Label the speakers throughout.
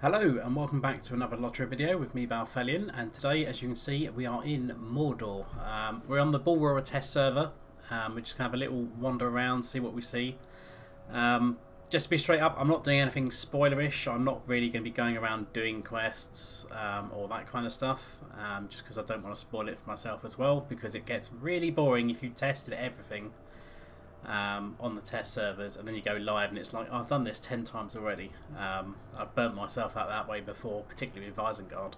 Speaker 1: Hello and welcome back to another LOTRO video with me, Balthelion, and today, as you can see, we are in Mordor. We're on the Balber test server. We're just going to have a little wander around, see what we see. Just to be straight up, I'm not doing anything spoilerish. I'm not really going to be going around doing quests or that kind of stuff, just because I don't want to spoil it for myself as well, because it gets really boring if you tested everything on the test servers and then you go live and it's like, oh, I've done this 10 times already. I've burnt myself out that way before, particularly with Isengard.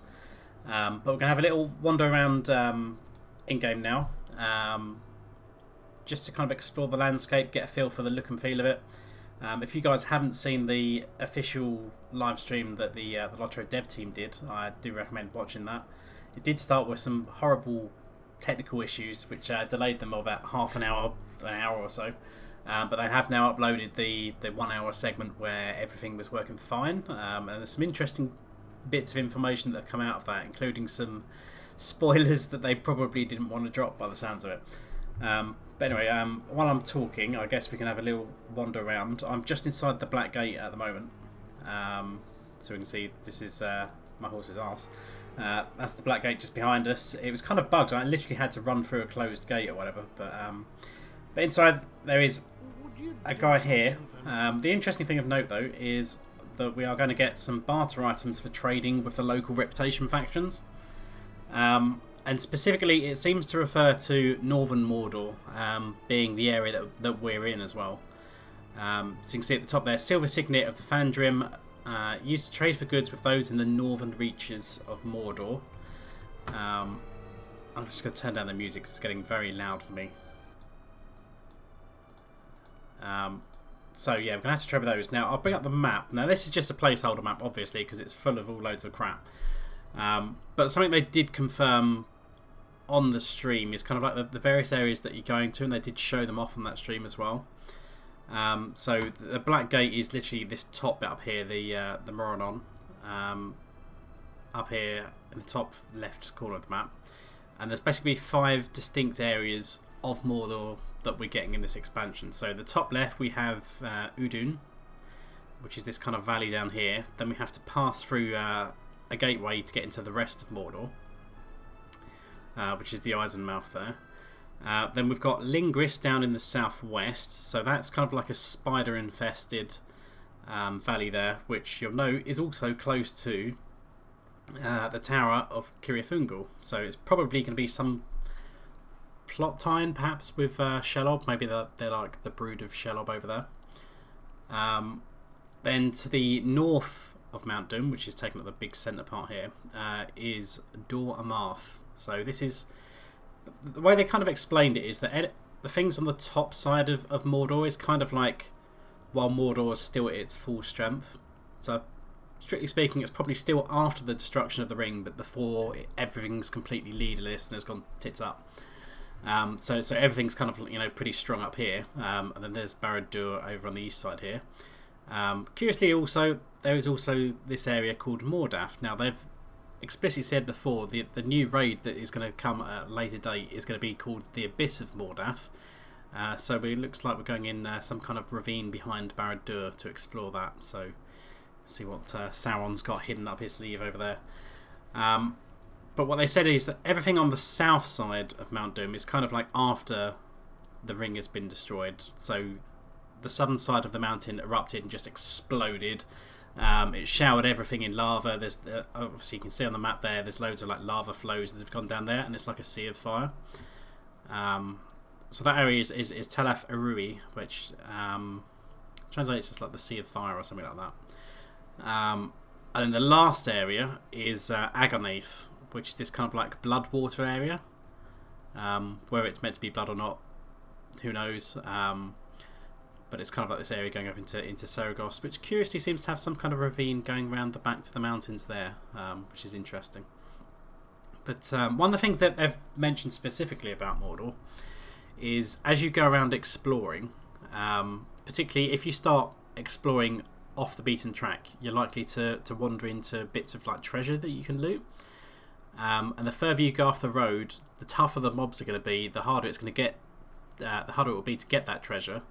Speaker 1: But we're going to have a little wander around in-game now, just to kind of explore the landscape, get a feel for the look and feel of it. If you guys haven't seen the official live stream that the LOTRO dev team did, I do recommend watching that. It did start with some horrible technical issues which delayed them about half an hour or so, but they have now uploaded the 1 hour segment where everything was working fine, and there's some interesting bits of information that have come out of that, including some spoilers that they probably didn't want to drop by the sounds of it. But anyway, while I'm talking, I guess we can have a little wander around. I'm just inside the Black Gate at the moment, so we can see this is my horse's arse. That's the Black Gate just behind us. It was kind of bugged. I literally had to run through a closed gate or whatever. But inside there is a guy here. The interesting thing of note though is that we are going to get some barter items for trading with the local reputation factions. And specifically it seems to refer to Northern Mordor, being the area that we're in as well. So you can see at the top there, Silver Signet of the Fandrim, used to trade for goods with those in the northern reaches of Mordor. I'm just going to turn down the music because it's getting very loud for me. So yeah, we're going to have to trade with those. Now I'll bring up the map. Now this is just a placeholder map obviously because it's full of all loads of crap. But something they did confirm on the stream is kind of like the various areas that you're going to, and they did show them off on that stream as well. So the Black Gate is literally this top bit up here, the Laurelin, up here in the top left corner of the map, and there's basically 5 distinct areas of Mordor that we're getting in this expansion. So the top left we have Udun, which is this kind of valley down here. Then we have to pass through a gateway to get into the rest of Mordor, which is the Isenmouth there. Then we've got Lingris down in the southwest, so that's kind of like a spider-infested valley there, which you'll know is also close to the Tower of Cirithungol. So it's probably going to be some plot tie-in, perhaps, with Shelob. Maybe they're like the brood of Shelob over there. Then to the north of Mount Doom, which is taking up the big centre part here, is Dor Amarth. So this is... The way they kind of explained it is that the things on the top side of Mordor is kind of like while Mordor is still at its full strength. So strictly speaking, it's probably still after the destruction of the ring, but before everything's completely leaderless and has gone tits up. So everything's kind of pretty strong up here, and then there's Barad-dur over on the east side here. Curiously, also there is also this area called Mordath. Now they've explicitly said before the new raid that is going to come at a later date is going to be called the Abyss of Mordath. So it looks like we're going in some kind of ravine behind Barad-dur to explore that. So see what Sauron's got hidden up his sleeve over there. But what they said is that everything on the south side of Mount Doom is kind of like after the ring has been destroyed. So the southern side of the mountain erupted and just exploded. It showered everything in lava. There's obviously you can see on the map there. There's loads of like lava flows that have gone down there, and it's like a sea of fire. So that area is Telaf Erui, which translates as like the sea of fire or something like that. And then the last area is Agonath, which is this kind of like blood water area. Whether it's meant to be blood or not, who knows? But it's kind of like this area going up into Saragost, which curiously seems to have some kind of ravine going around the back to the mountains there, which is interesting. But one of the things that they've mentioned specifically about Mordor is as you go around exploring, particularly if you start exploring off the beaten track, you're likely to wander into bits of like treasure that you can loot. And the further you go off the road, the tougher the mobs are going to be, the harder it's going to get. The harder it will be to get that treasure.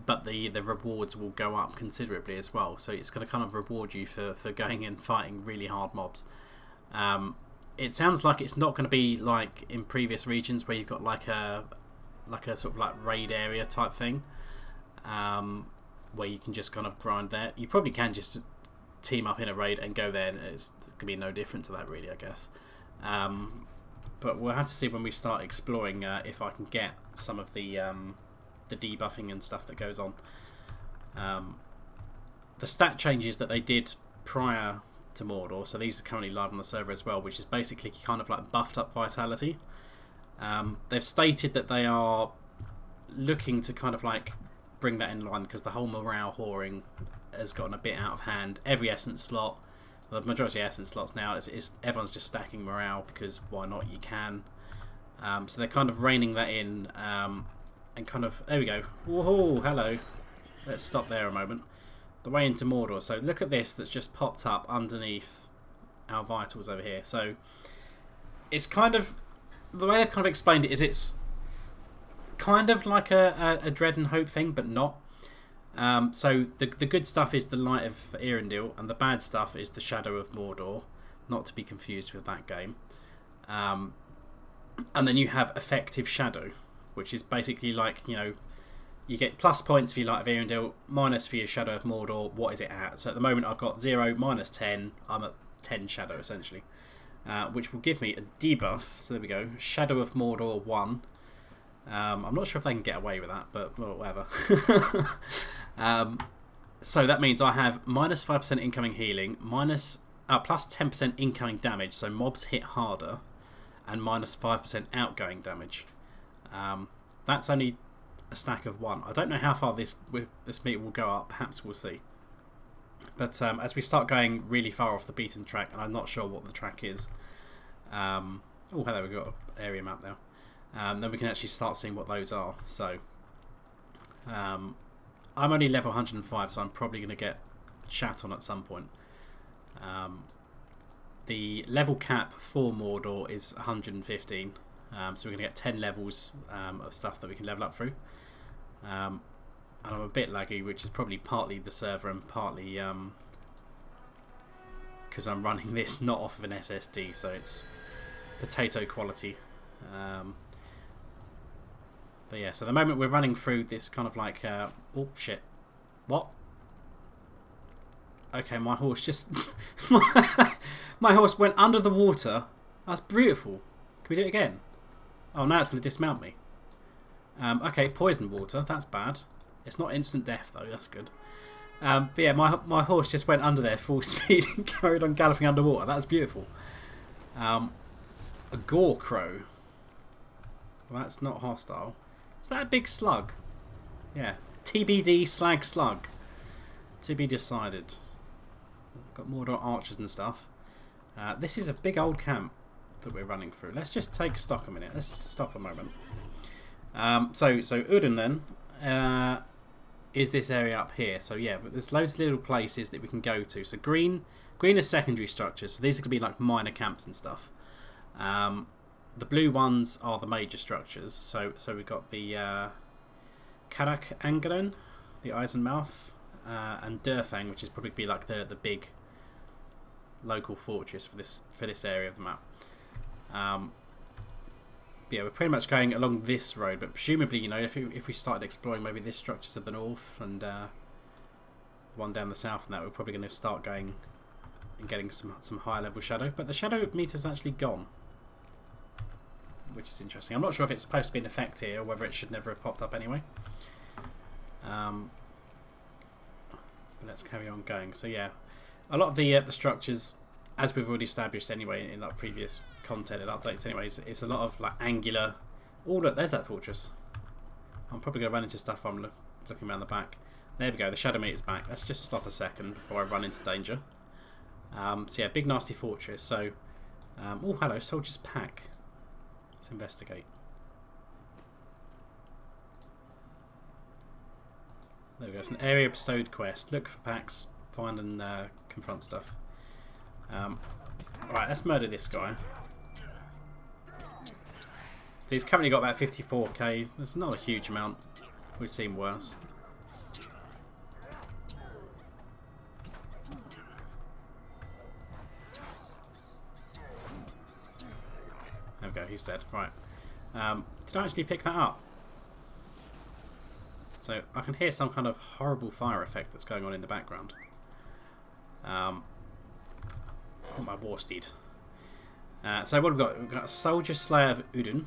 Speaker 1: but the rewards will go up considerably as well. So it's going to kind of reward you for going and fighting really hard mobs. It sounds like it's not going to be like in previous regions where you've got like a sort of like raid area type thing, where you can just kind of grind there. You probably can just team up in a raid and go there, and it's going to be no different to that really, I guess. But we'll have to see when we start exploring if I can get some of the debuffing and stuff that goes on. The stat changes that they did prior to Mordor, so these are currently live on the server as well, which is basically kind of like buffed up vitality. They've stated that they are looking to kind of like bring that in line, because the whole morale whoring has gotten a bit out of hand. Every essence slot, well, the majority of essence slots now, everyone's just stacking morale because why not, you can. So they're kind of reining that in, and kind of, there we go. Whoa, hello. Let's stop there a moment. The way into Mordor. So look at this that's just popped up underneath our vitals over here. So it's kind of, the way they've kind of explained it is it's kind of like a dread and hope thing, but not. So the good stuff is the light of Eärendil, and the bad stuff is the shadow of Mordor, not to be confused with that game. And then you have effective shadow, which is basically like, you know, you get plus points for your light of Eärendil, minus for your shadow of Mordor. What is it at? So at the moment I've got 0, minus 10. I'm at 10 shadow essentially, which will give me a debuff. So there we go, Shadow of Mordor 1. I'm not sure if they can get away with that, but well, whatever. So that means I have minus 5% incoming healing, plus 10% incoming damage, so mobs hit harder, and minus 5% outgoing damage. That's only a stack of 1. I don't know how far this meter will go up. Perhaps we'll see. But as we start going really far off the beaten track, and I'm not sure what the track is. Oh, hello, we've got an area map now. Then we can actually start seeing what those are. So I'm only level 105, so I'm probably going to get chat on at some point. The level cap for Mordor is 115, so we're going to get 10 levels of stuff that we can level up through. And I'm a bit laggy, which is probably partly the server and partly because I'm running this not off of an SSD, so it's potato quality. But yeah, so the moment we're running through this kind of like oh shit, what? Okay, my horse just my horse went under the water. That's beautiful. Can we do it again? Oh, now it's going to dismount me. Okay, poison water. That's bad. It's not instant death though. That's good. But yeah, my horse just went under there full speed and carried on galloping underwater. That's beautiful. A gore crow. Well, that's not hostile. Is that a big slug? Yeah. TBD slag slug. To be decided. Got Mordor archers and stuff. This is a big old camp that we're running through. Let's just take stock a minute. Let's stop a moment. So Udon then is this area up here. So yeah, but there's loads of little places that we can go to. So green is secondary structures. So these are going to be like minor camps and stuff. The blue ones are the major structures. So we've got the Karak Angren, the Eisenmouth, and Durfang, which is probably be like the big local fortress for this area of the map. Yeah, we're pretty much going along this road, but presumably, you know, if we started exploring maybe this structure to the north and one down the south, and that we're probably going to start going and getting some higher level shadow. But the shadow meter's actually gone, which is interesting. I'm not sure if it's supposed to be an effect here or whether it should never have popped up anyway. But let's carry on going. So yeah, a lot of the structures, as we've already established anyway in like previous content and updates anyways, it's a lot of like angular. Oh look, there's that fortress. I'm probably going to run into stuff while I'm looking around the back. There we go, the shadow meter's back. Let's just stop a second before I run into danger. So yeah, big nasty fortress. So oh hello, soldier's pack. Let's investigate. There we go, it's an area bestowed quest. Look for packs, find and confront stuff. Alright, let's murder this guy. So he's currently got about 54k. That's not a huge amount. We've seen worse. he said. Right. Did I actually pick that up? So I can hear some kind of horrible fire effect that's going on in the background. Oh, my war steed. So what have we got? We've got a Soldier Slayer of Udun.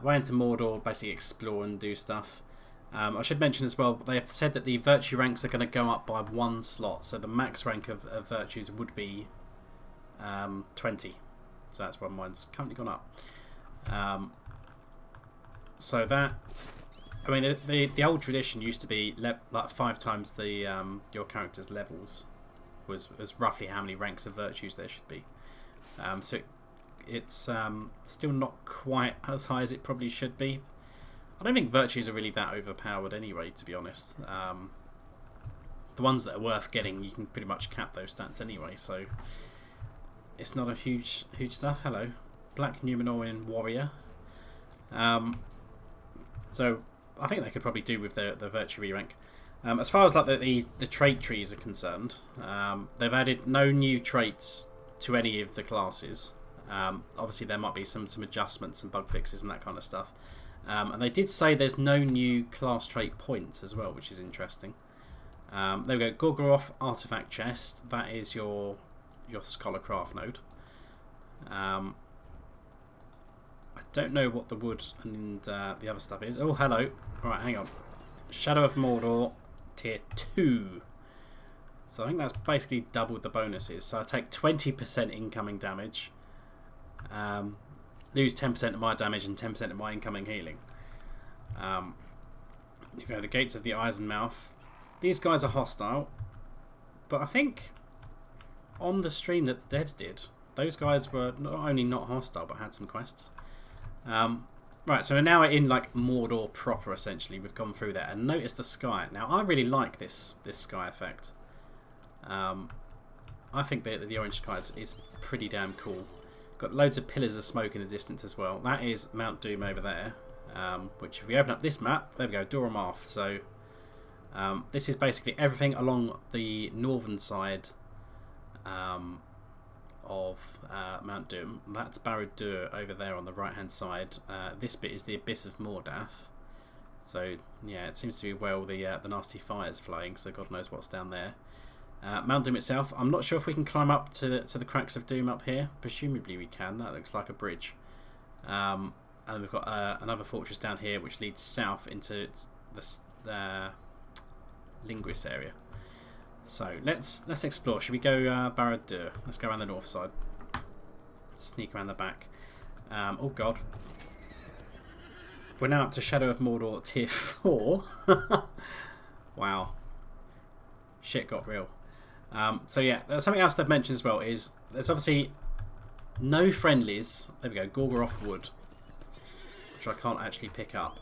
Speaker 1: Way into Mordor, basically explore and do stuff. I should mention as well, they have said that the virtue ranks are going to go up by 1 slot. So the max rank of virtues would be 20. So that's why mine's currently gone up. So that, I mean, the old tradition used to be like 5 times the your character's levels was roughly how many ranks of virtues there should be. So it's still not quite as high as it probably should be. I don't think virtues are really that overpowered anyway, to be honest. The ones that are worth getting, you can pretty much cap those stats anyway, so it's not a huge stuff. Hello, Black Numenorean Warrior. So I think they could probably do with the virtue re-rank. As far as like the trait trees are concerned, they've added no new traits to any of the classes. Obviously there might be some adjustments and bug fixes and that kind of stuff. And they did say there's no new class trait points as well, which is interesting. There we go, Gorgoroth Artifact Chest. That is your Scholarcraft node. I don't know what the wood and the other stuff is. Oh, hello. Alright, hang on. Shadow of Mordor tier 2. So I think that's basically doubled the bonuses. So I take 20% incoming damage. Lose 10% of my damage and 10% of my incoming healing. You go, the Gates of the Eyes and Mouth. These guys are hostile. But I think on the stream that the devs did, those guys were not only not hostile but had some quests. Right, so we're now in like Mordor proper essentially. We've gone through that and notice the sky. Now I really like this sky effect. I think the orange sky is pretty damn cool. Got loads of pillars of smoke in the distance as well. That is Mount Doom over there. Which if we open up this map, there we go, Dora Marth. So this is basically everything along the northern side of Mount Doom. That's Barad-dur over there on the right hand side. This bit is the Abyss of Mordath. So yeah, it seems to be where all the nasty fire's flowing, so God knows what's down there. Mount Doom itself, I'm not sure if we can climb up to the Cracks of Doom up here. Presumably we can. That looks like a bridge. And we've got another fortress down here which leads south into the Lingris area. So let's explore. Should we go Barad-dur? Let's go around the north side. Sneak around the back. Oh god. We're now up to Shadow of Mordor tier 4. Wow. Shit got real. So yeah, there's something else they've mentioned as well is there's obviously no friendlies. There we go, Gorgoroth Wood, which I can't actually pick up,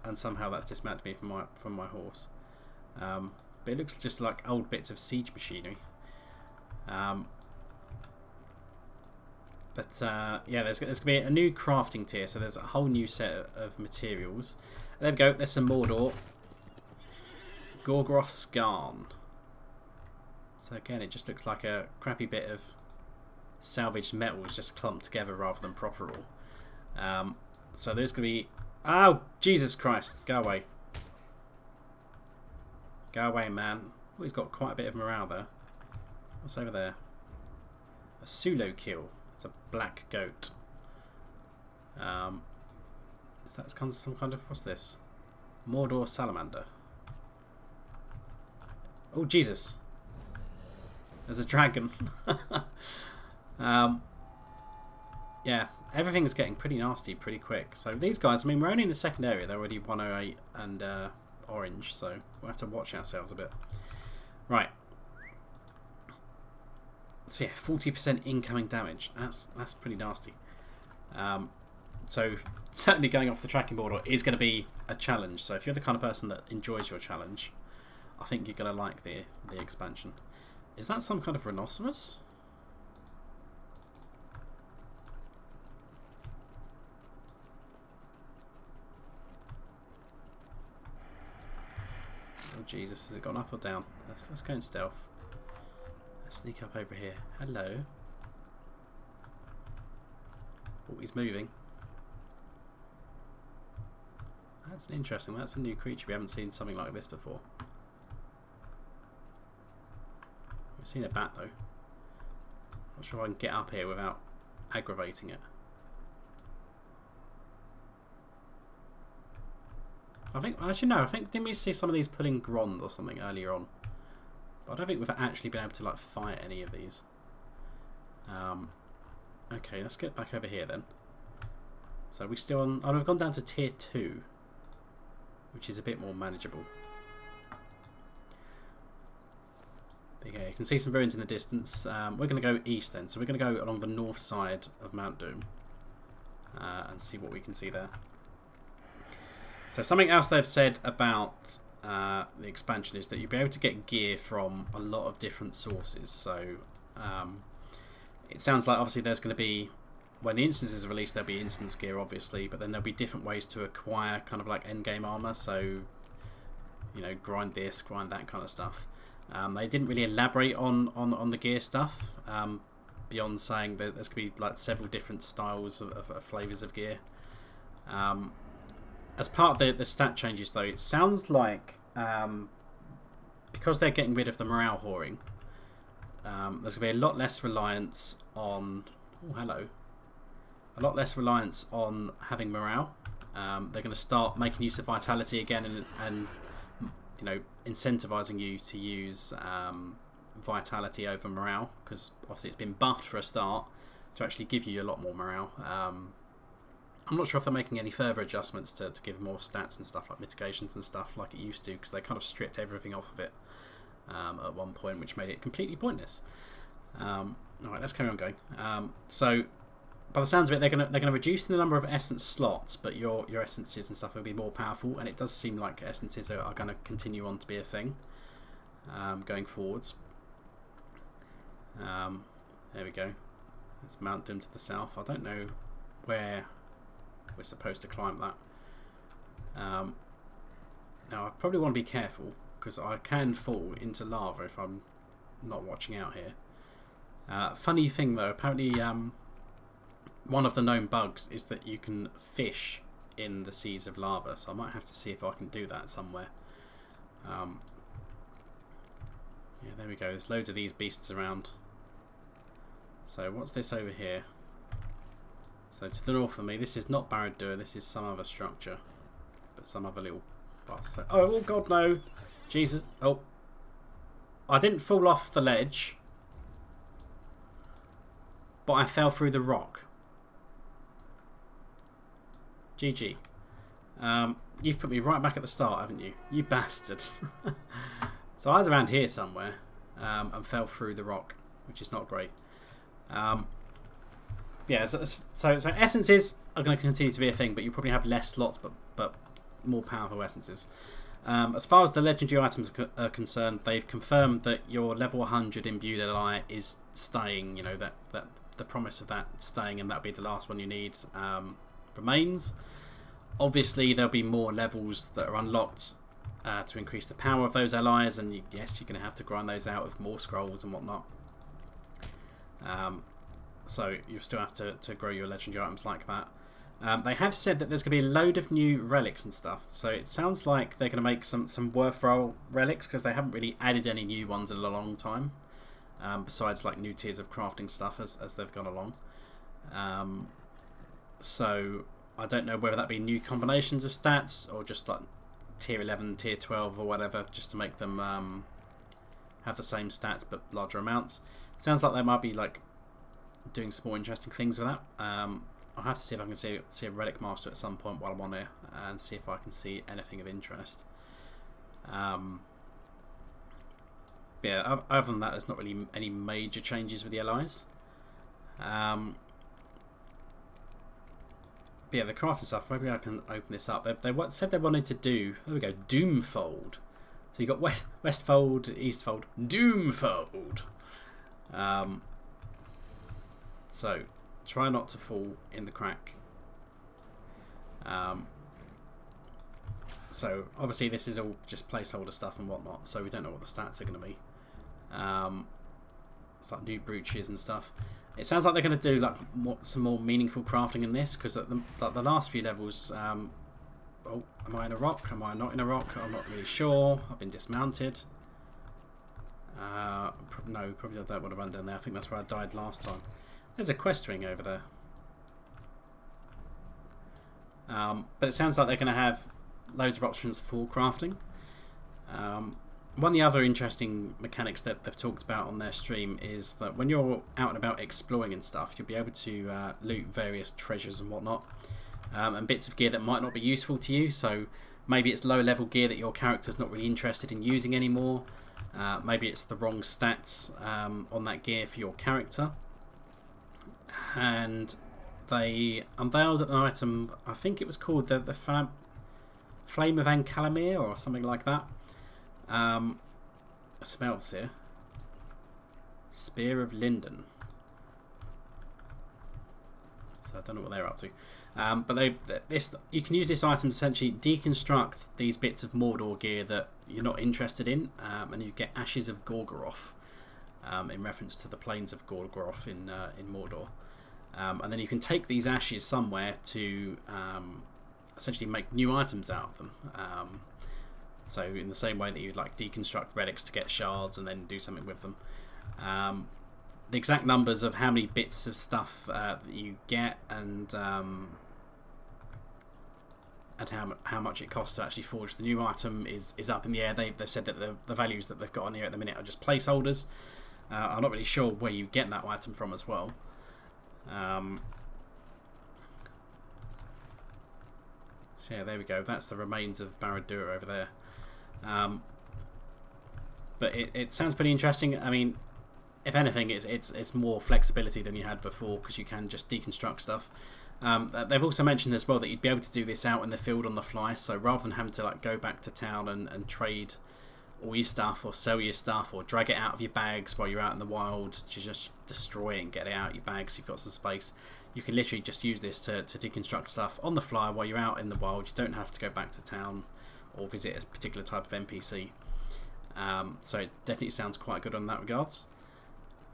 Speaker 1: and somehow that's dismounted me from my horse. But it looks just like old bits of siege machinery. Yeah, there's going to be a new crafting tier, so there's a whole new set of materials. There we go. There's some Mordor. Gorgoroth Skarn. So again, it just looks like a crappy bit of salvaged metals just clumped together rather than proper ore. So there's going to be... Oh, Jesus Christ. Go away. Go away, man. Oh, he's got quite a bit of morale there. What's over there? A Sulo kill. It's a black goat. Is that some kind of... What's this? Mordor Salamander. Oh, Jesus. There's a dragon. Yeah, everything's getting pretty nasty pretty quick. So these guys, I mean, we're only in the second area. They're already 108 and orange, so we'll have to watch ourselves a bit. Right. So yeah, 40% incoming damage. That's pretty nasty. So certainly going off the tracking border is going to be a challenge. So if you're the kind of person that enjoys your challenge, I think you're going to like the expansion. Is that some kind of rhinoceros? Oh Jesus, has it gone up or down? Let's go in stealth. Let's sneak up over here. Hello. he's moving. That's interesting. That's a new creature. We haven't seen something like this before. We've seen a bat though. Not sure if I can get up here without aggravating it. I think, actually no, I think, didn't we see some of these pulling Grond or something earlier on? But I don't think we've actually been able to like fight any of these. Okay, let's get back over here then. So we still on, oh, we've gone down to tier 2, which is a bit more manageable. Okay, you can see some ruins in the distance. We're going to go east then, so we're going to go along the north side of Mount Doom and see what we can see there. So something else they've said about the expansion is that you'll be able to get gear from a lot of different sources. So it sounds like obviously there's going to be, when the instances are released, there'll be instance gear obviously, but then there'll be different ways to acquire kind of like endgame armor. So, you know, grind this, grind that kind of stuff. They didn't really elaborate on the gear stuff beyond saying that there's going to be like several different styles of flavours of gear. As part of the stat changes though, it sounds like because they're getting rid of the morale whoring, there's going to be a lot less reliance on... Oh, hello. A lot less reliance on having morale. They're going to start making use of vitality again and you know, incentivizing you to use vitality over morale, because obviously it's been buffed for a start to actually give you a lot more morale. I'm not sure if they're making any further adjustments to give more stats and stuff like mitigations and stuff like it used to, because they kind of stripped everything off of it at one point, which made it completely pointless. Alright, let's carry on going. So by the sounds of it, they're gonna reduce the number of essence slots, but your essences and stuff will be more powerful, and it does seem like essences are going to continue on to be a thing going forwards. There we go. It's Mount Doom to the south. I don't know where we're supposed to climb that. Now I probably want to be careful because I can fall into lava if I'm not watching out here. Funny thing though, apparently one of the known bugs is that you can fish in the seas of lava, so I might have to see if I can do that somewhere. Yeah, there we go. There's loads of these beasts around. So what's this over here? So to the north of me, this is not Barad-dur, this is some other structure, but some other little parts. Oh god no! Jesus! Oh, I didn't fall off the ledge, but I fell through the rock. GG. You've put me right back at the start, haven't you? You bastard. So I was around here somewhere and fell through the rock, which is not great. Yeah, so essences are going to continue to be a thing, but you probably have less slots, but more powerful essences. As far as the legendary items are concerned, they've confirmed that your level 100 imbued ally is staying. You know, that the promise of that staying, and that'll be the last one you need, remains. Obviously, there'll be more levels that are unlocked to increase the power of those allies, and yes, you're going to have to grind those out with more scrolls and whatnot. So you'll still have to grow your legendary items like that. They have said that there's going to be a load of new relics and stuff, so it sounds like they're going to make some worthwhile relics, because they haven't really added any new ones in a long time, besides like new tiers of crafting stuff as they've gone along. So I don't know whether that be new combinations of stats or just like tier 11, tier 12 or whatever, just to make them have the same stats but larger amounts. Sounds like they might be like doing some more interesting things with that. I'll have to see if I can see a relic master at some point while I'm on here and see if I can see anything of interest. Yeah, other than that, there's not really any major changes with the allies. But yeah, the crafting stuff, maybe I can open this up. They said they wanted to do, there we go, Doomfold. So you got Westfold, Eastfold, Doomfold. So try not to fall in the crack. So obviously this is all just placeholder stuff and whatnot, so we don't know what the stats are going to be. It's like new brooches and stuff. It sounds like they're going to do like some more meaningful crafting in this, because at the last few levels, oh, am I in a rock? Am I not in a rock? I'm not really sure. I've been dismounted. No, probably I don't want to run down there. I think that's where I died last time. There's a quest ring over there. But it sounds like they're going to have loads of options for crafting. One of the other interesting mechanics that they've talked about on their stream is that when you're out and about exploring and stuff, you'll be able to loot various treasures and whatnot, and bits of gear that might not be useful to you. So maybe it's low level gear that your character's not really interested in using anymore. Maybe it's the wrong stats on that gear for your character. And they unveiled an item, I think it was called the Flame of Ancalamir or something like that. Some elves here. Spear of Linden. So I don't know what they're up to. But you can use this item to essentially deconstruct these bits of Mordor gear that you're not interested in, and you get Ashes of Gorgoroth, in reference to the plains of Gorgoroth in Mordor. And then you can take these ashes somewhere to essentially make new items out of them. So in the same way that you'd like deconstruct relics to get shards and then do something with them. The exact numbers of how many bits of stuff that you get and how much it costs to actually forge the new item is up in the air. They've said that the values that they've got on here at the minute are just placeholders. I'm not really sure where you get that item from as well. So yeah, there we go. That's the remains of Barad-dur over there. But it sounds pretty interesting. I mean, if anything, it's more flexibility than you had before, because you can just deconstruct stuff. They've also mentioned as well that you'd be able to do this out in the field on the fly. So rather than having to like go back to town and trade all your stuff or sell your stuff or drag it out of your bags while you're out in the wild to just destroy it and get it out of your bags, you've got some space. You can literally just use this to deconstruct stuff on the fly while you're out in the wild. You don't have to go back to town or visit a particular type of NPC. So it definitely sounds quite good on that regards.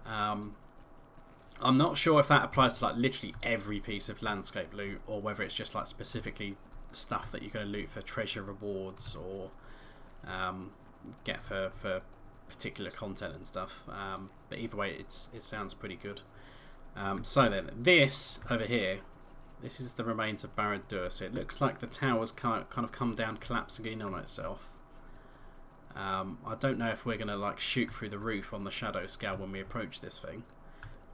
Speaker 1: I'm not sure if that applies to like literally every piece of landscape loot, or whether it's just like specifically stuff that you're going to loot for treasure rewards or get for particular content and stuff. But either way, it sounds pretty good. So then, this over here, this is the remains of Barad-dur. So it looks like the tower's kind of come down, collapsing in on itself. I don't know if we're going to like shoot through the roof on the shadow scale when we approach this thing,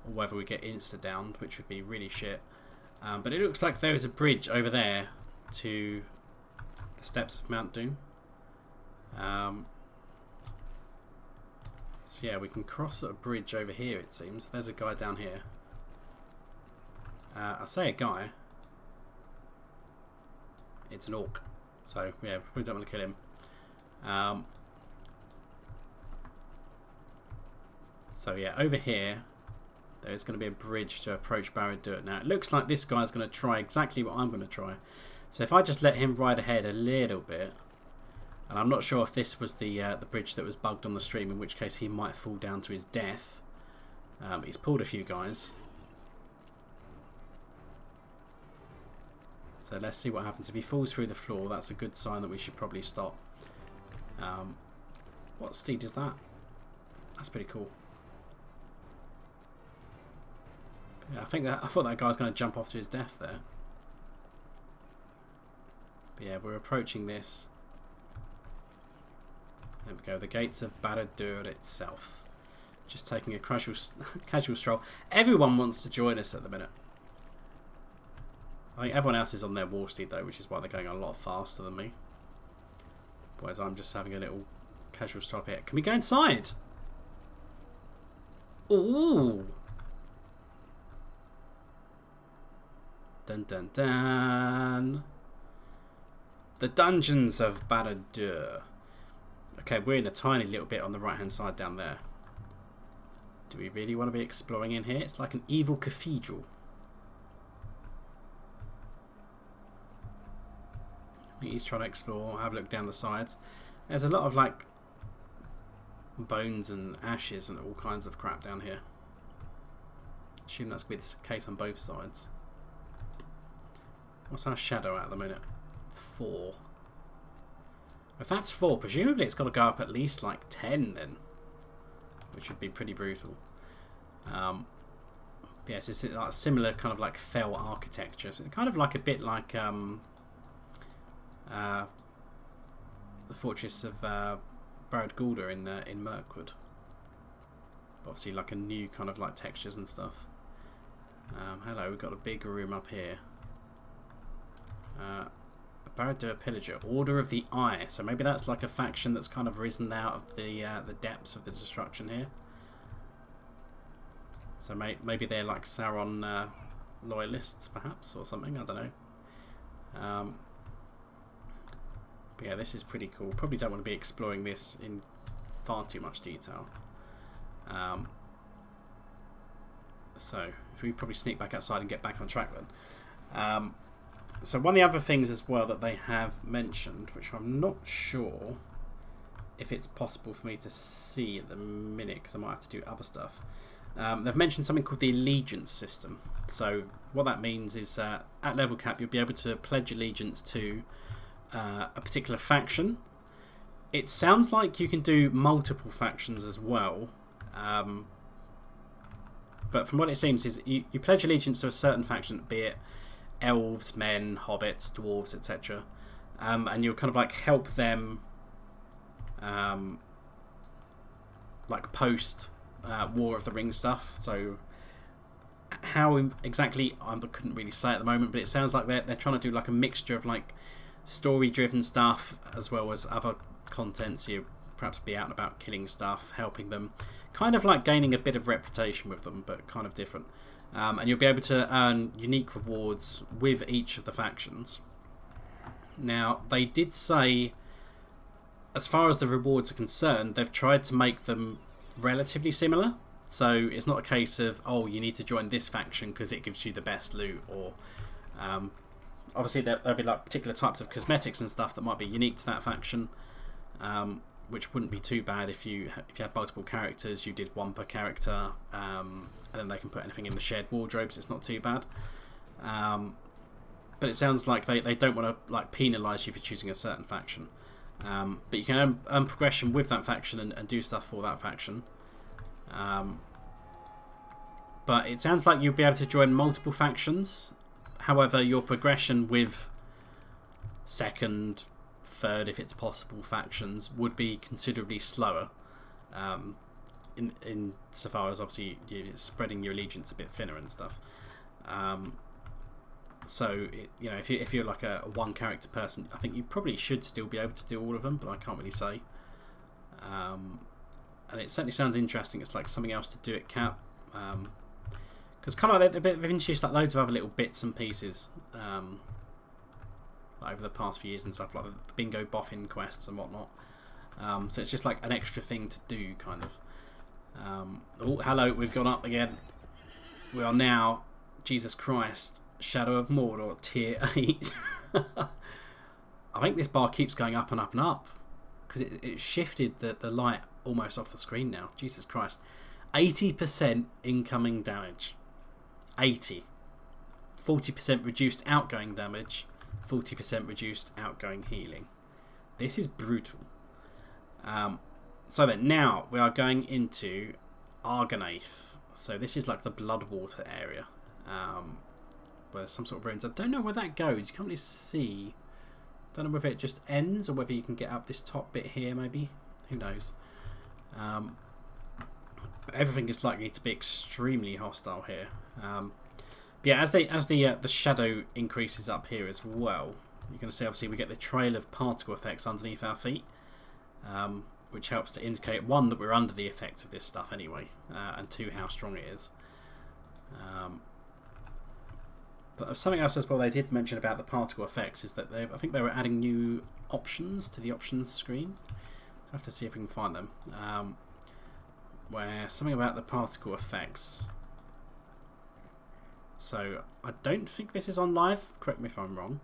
Speaker 1: or whether we get insta-downed, which would be really shit. But it looks like there is a bridge over there to the steps of Mount Doom. So yeah, we can cross a bridge over here, it seems. There's a guy down here. I say a guy. It's an orc. So yeah, we don't want to kill him. So yeah, over here there's going to be a bridge to approach Barad-dur. Now it looks like this guy's going to try exactly what I'm going to try. So if I just let him ride ahead a little bit, and I'm not sure if this was the bridge that was bugged on the stream, in which case he might fall down to his death. He's pulled a few guys. So let's see what happens. If he falls through the floor, that's a good sign that we should probably stop. What steed is that? That's pretty cool. Yeah, I thought that guy was going to jump off to his death there. But yeah, we're approaching this. There we go, the gates of Barad-dur itself. Just taking a casual stroll. Everyone wants to join us at the minute. I think everyone else is on their war steed though, which is why they're going a lot faster than me. Whereas I'm just having a little casual stroll here. Can we go inside? Ooh! Dun dun dun! The dungeons of Barad-dur. Okay, we're in a tiny little bit on the right hand side down there. Do we really want to be exploring in here? It's like an evil cathedral. He's trying to explore, have a look down the sides. There's a lot of like bones and ashes and all kinds of crap down here. assume that's going to be the case on both sides. What's our shadow at the minute? 4. If that's 4, presumably it's got to go up at least like 10 then, which would be pretty brutal. Yes, it's like a similar kind of like fell architecture. So kind of like a bit like the fortress of Barad-dur in Mirkwood. Obviously, like a new kind of like textures and stuff. Hello, we've got a big room up here. Barad-dur Pillager, Order of the Eye. So maybe that's like a faction that's kind of risen out of the depths of the destruction here. So maybe they're like Sauron loyalists, perhaps, or something. I don't know. But yeah, this is pretty cool. Probably don't want to be exploring this in far too much detail. So if we probably sneak back outside and get back on track then. So one of the other things as well that they have mentioned, which I'm not sure if it's possible for me to see at the minute because I might have to do other stuff. They've mentioned something called the allegiance system. So what that means is at level cap you'll be able to pledge allegiance to a particular faction. It sounds like you can do multiple factions as well. But from what it seems is you pledge allegiance to a certain faction, be it elves, men, hobbits, dwarves, etc. And you'll kind of like help them like post War of the Ring stuff. So how exactly I couldn't really say at the moment, but it sounds like they're trying to do like a mixture of like story driven stuff as well as other content. So you perhaps be out and about killing stuff, helping them, kind of like gaining a bit of reputation with them, but kind of different. And you'll be able to earn unique rewards with each of the factions. Now, they did say, as far as the rewards are concerned, they've tried to make them relatively similar. So it's not a case of, oh, you need to join this faction because it gives you the best loot, or obviously there'll be like particular types of cosmetics and stuff that might be unique to that faction, which wouldn't be too bad if you had multiple characters. You did one per character, and then they can put anything in the shared wardrobes. It's not too bad. But it sounds like they don't want to like penalise you for choosing a certain faction. But you can earn progression with that faction and do stuff for that faction. But it sounds like you'll be able to join multiple factions. However, your progression with second, third, if it's possible, factions would be considerably slower. In so far as obviously you're spreading your allegiance a bit thinner and stuff. So if you're like a one character person, I think you probably should still be able to do all of them, but I can't really say. And it certainly sounds interesting. It's like something else to do at cap, because kind of they've introduced like loads of other little bits and pieces over the past few years and stuff, like the bingo boffin quests and whatnot. So it's just like an extra thing to do, kind of. Oh, hello, we've gone up again. We are now, Jesus Christ, Shadow of Mordor, tier 8. I think this bar keeps going up and up and up, because it shifted the light almost off the screen now. Jesus Christ. 80% incoming damage. 80. 40% reduced outgoing damage. 40% reduced outgoing healing. This is brutal. So then now we are going into Argonath. So this is like the Bloodwater area, where there's some sort of ruins. I don't know where that goes. You can't really see. Don't know whether it just ends or whether you can get up this top bit here. Maybe, who knows? But everything is likely to be extremely hostile here. But yeah, as the shadow increases up here as well, you're going to see obviously we get the trail of particle effects underneath our feet. Which helps to indicate, one, that we're under the effect of this stuff anyway, and two, how strong it is. But something else as well they did mention about the particle effects is that I think they were adding new options to the options screen. I'll have to see if we can find them. Where something about the particle effects. So I don't think this is on live, correct me if I'm wrong.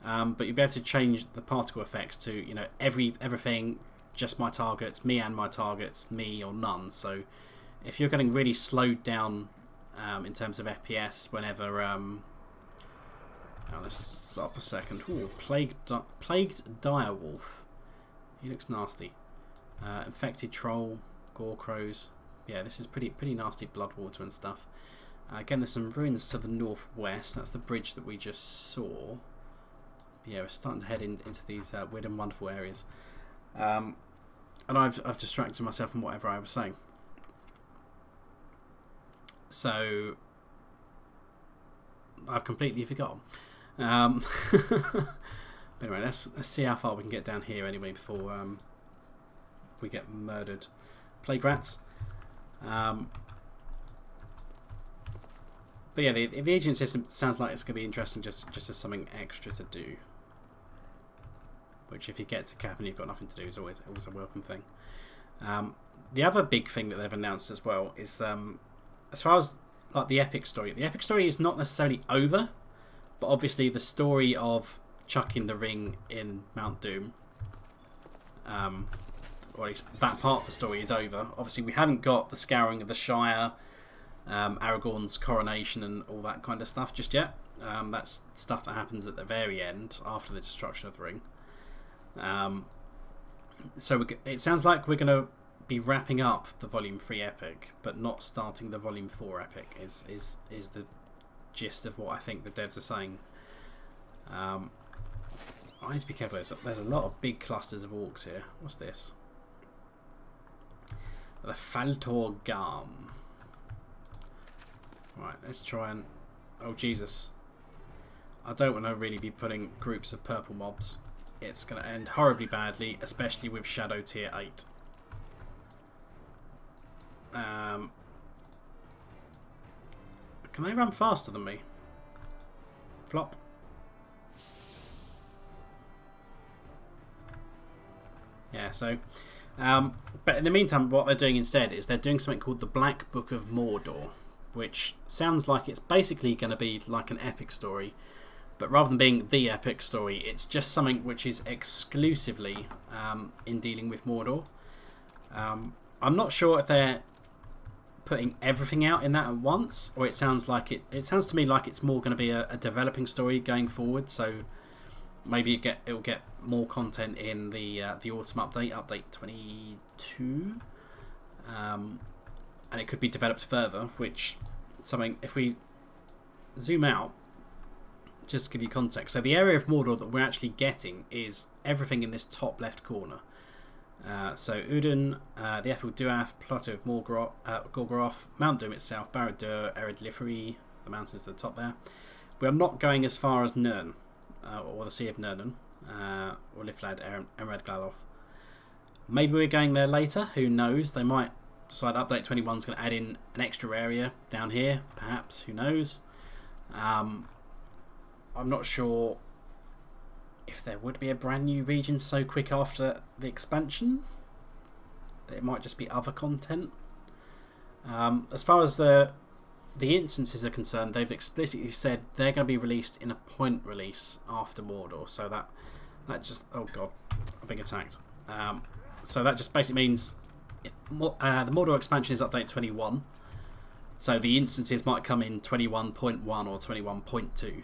Speaker 1: But you'll be able to change the particle effects to, everything, just my targets, me and my targets, me or none. So if you're getting really slowed down in terms of FPS whenever... let's stop a second. Ooh, plagued direwolf. He looks nasty. Infected troll, gore crows. Yeah, this is pretty nasty blood water and stuff. Again, there's some ruins to the northwest. That's the bridge that we just saw. Yeah, we're starting to head into these weird and wonderful areas. And I've distracted myself from whatever I was saying. So I've completely forgotten. But anyway, let's see how far we can get down here anyway before we get murdered. Plague rats. But yeah, the agent system sounds like it's going to be interesting just as something extra to do. Which, if you get to cap and you've got nothing to do, is always a welcome thing. The other big thing that they've announced as well is, as far as like the epic story is not necessarily over, but obviously the story of chucking the ring in Mount Doom, or at least that part of the story is over. Obviously, we haven't got the scouring of the Shire, Aragorn's coronation, and all that kind of stuff just yet. That's stuff that happens at the very end after the destruction of the ring. So it sounds like we're going to be wrapping up the Volume 3 epic, but not starting the Volume 4 epic. Is the gist of what I think the devs are saying. I need to be careful. There's a lot of big clusters of orcs here. What's this? The Faltor Garm. Right, let's try and... Oh, Jesus. I don't want to really be putting groups of purple mobs. It's going to end horribly badly, especially with Shadow Tier 8. Can they run faster than me? Flop. Yeah, so... but in the meantime, what they're doing instead is they're doing something called the Black Book of Mordor, which sounds like it's basically going to be like an epic story, but rather than being the epic story, it's just something which is exclusively in dealing with Mordor. I'm not sure if they're putting everything out in that at once, or it sounds to me like it's more going to be a developing story going forward. So maybe it'll get more content in the autumn update 22, and it could be developed further. Which something, if we zoom out, just to give you context. So the area of Mordor that we're actually getting is everything in this top left corner. So Udun, the Ethel Duath, Plateau of Gorgoroth, Mount Doom itself, Barad-dur, Ered Liffrey, the mountains at the top there. We are not going as far as Nirn, or the Sea of Nirnen, or Liflad, Emerald Glaloth. Maybe we're going there later, who knows? They might decide Update 21 is going to add in an extra area down here, perhaps, who knows? I'm not sure if there would be a brand new region so quick after the expansion. That it might just be other content. As far as the instances are concerned, they've explicitly said they're going to be released in a point release after Mordor. So that just... Oh god, I'm being attacked. So that just basically means the Mordor expansion is update 21. So the instances might come in 21.1 or 21.2.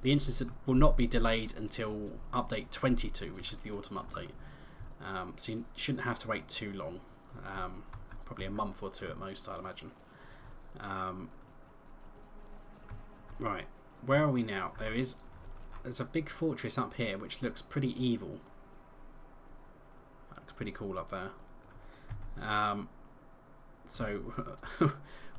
Speaker 1: The instances will not be delayed until update 22, which is the autumn update. So you shouldn't have to wait too long. Probably a month or two at most, I'd imagine. Right, where are we now? There's a big fortress up here which looks pretty evil. That looks pretty cool up there. So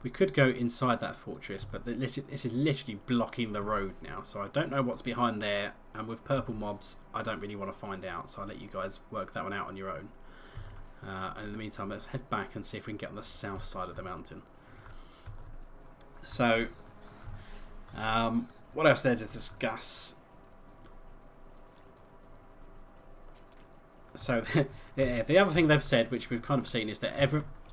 Speaker 1: we could go inside that fortress, but this is literally blocking the road now, so I don't know what's behind there, and with purple mobs I don't really want to find out, so I'll let you guys work that one out on your own. And in the meantime, let's head back and see if we can get on the south side of the mountain. So what else there to discuss? So the other thing they've said, which we've kind of seen, is that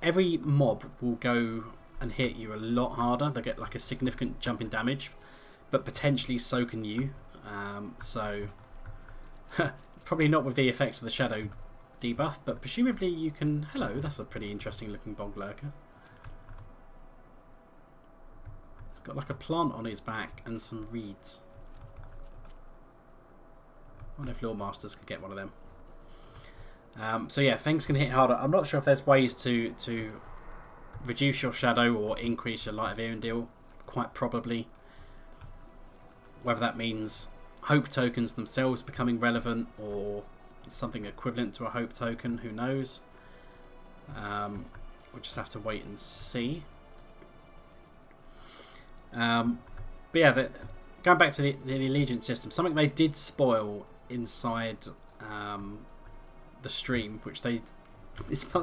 Speaker 1: every mob will go and hit you a lot harder. They'll get like a significant jump in damage, but potentially so can you. So probably not with the effects of the shadow debuff, but presumably you can... Hello, that's a pretty interesting looking bog lurker. got like a plant on his back and some reeds. I wonder if Lore Masters could get one of them. So yeah, things can hit harder. I'm not sure if there's ways to reduce your shadow or increase your light of ear and deal. Quite probably. Whether that means hope tokens themselves becoming relevant or something equivalent to a hope token, who knows? We'll just have to wait and see. But yeah, going back to the allegiance system, something they did spoil inside the stream, which it